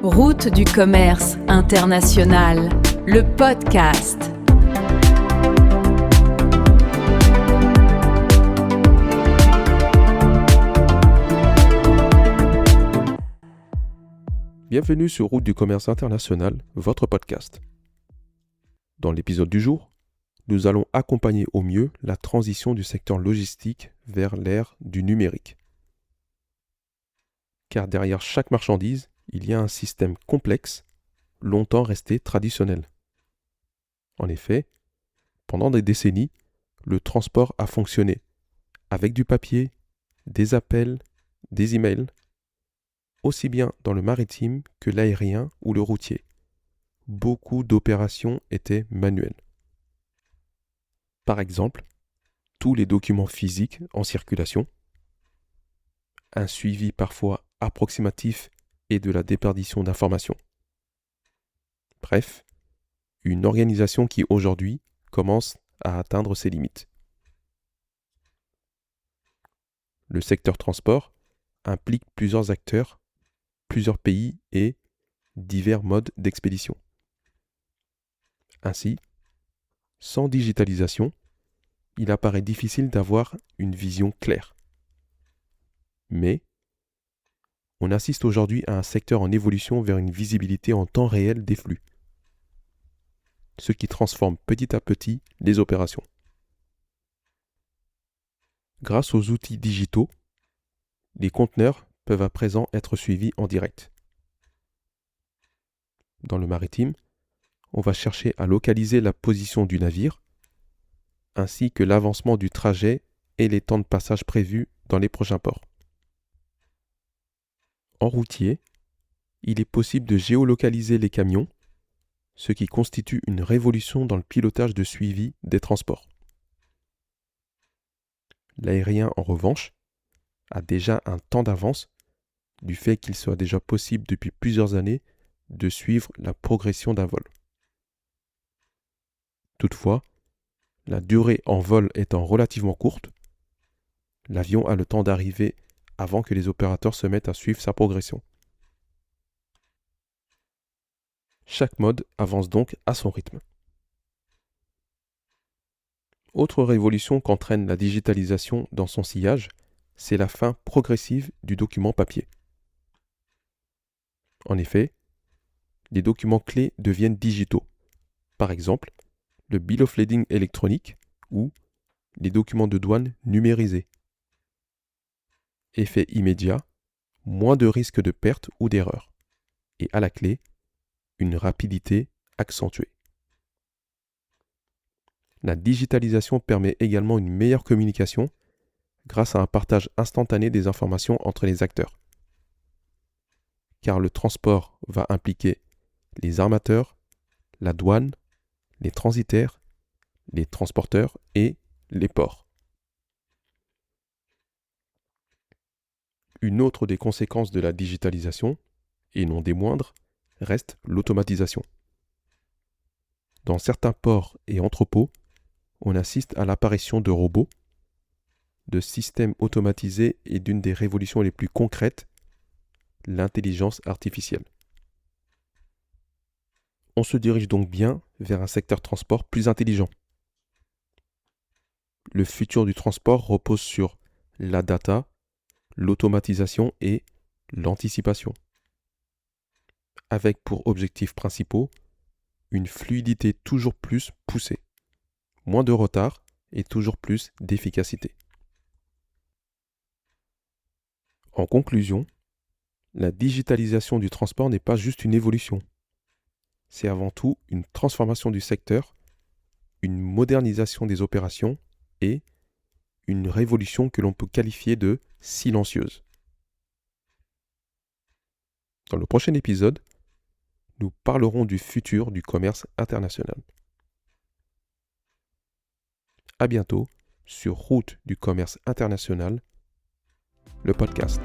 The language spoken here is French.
Route du commerce international, le podcast. Bienvenue sur Route du commerce international, votre podcast. Dans l'épisode du jour, nous allons accompagner au mieux la transition du secteur logistique vers l'ère du numérique. Car derrière chaque marchandise, il y a un système complexe, longtemps resté traditionnel. En effet, pendant des décennies, le transport a fonctionné avec du papier, des appels, des emails, aussi bien dans le maritime que l'aérien ou le routier. Beaucoup d'opérations étaient manuelles. Par exemple, tous les documents physiques en circulation, un suivi parfois approximatif et de la déperdition d'informations. Bref, une organisation qui aujourd'hui commence à atteindre ses limites. Le secteur transport implique plusieurs acteurs, plusieurs pays et divers modes d'expédition. Ainsi, sans digitalisation, il apparaît difficile d'avoir une vision claire. Mais, on assiste aujourd'hui à un secteur en évolution vers une visibilité en temps réel des flux, ce qui transforme petit à petit les opérations. Grâce aux outils digitaux, les conteneurs peuvent à présent être suivis en direct. Dans le maritime, on va chercher à localiser la position du navire, ainsi que l'avancement du trajet et les temps de passage prévus dans les prochains ports. En routier, il est possible de géolocaliser les camions, ce qui constitue une révolution dans le pilotage de suivi des transports. L'aérien, en revanche, a déjà un temps d'avance du fait qu'il soit déjà possible depuis plusieurs années de suivre la progression d'un vol. Toutefois, la durée en vol étant relativement courte, l'avion a le temps d'arriver avant que les opérateurs se mettent à suivre sa progression. Chaque mode avance donc à son rythme. Autre révolution qu'entraîne la digitalisation dans son sillage, c'est la fin progressive du document papier. En effet, les documents clés deviennent digitaux. Par exemple, le bill of lading électronique ou les documents de douane numérisés. Effet immédiat, moins de risques de perte ou d'erreur. Et à la clé, une rapidité accentuée. La digitalisation permet également une meilleure communication grâce à un partage instantané des informations entre les acteurs. Car le transport va impliquer les armateurs, la douane, les transitaires, les transporteurs et les ports. Une autre des conséquences de la digitalisation, et non des moindres, reste l'automatisation. Dans certains ports et entrepôts, on assiste à l'apparition de robots, de systèmes automatisés et d'une des révolutions les plus concrètes, l'intelligence artificielle. On se dirige donc bien vers un secteur transport plus intelligent. Le futur du transport repose sur la data, l'automatisation et l'anticipation, avec pour objectifs principaux une fluidité toujours plus poussée, moins de retard et toujours plus d'efficacité. En conclusion, la digitalisation du transport n'est pas juste une évolution. C'est avant tout une transformation du secteur, une modernisation des opérations et une révolution que l'on peut qualifier de silencieuse. Dans le prochain épisode, nous parlerons du futur du commerce international. À bientôt sur Route du commerce international, le podcast.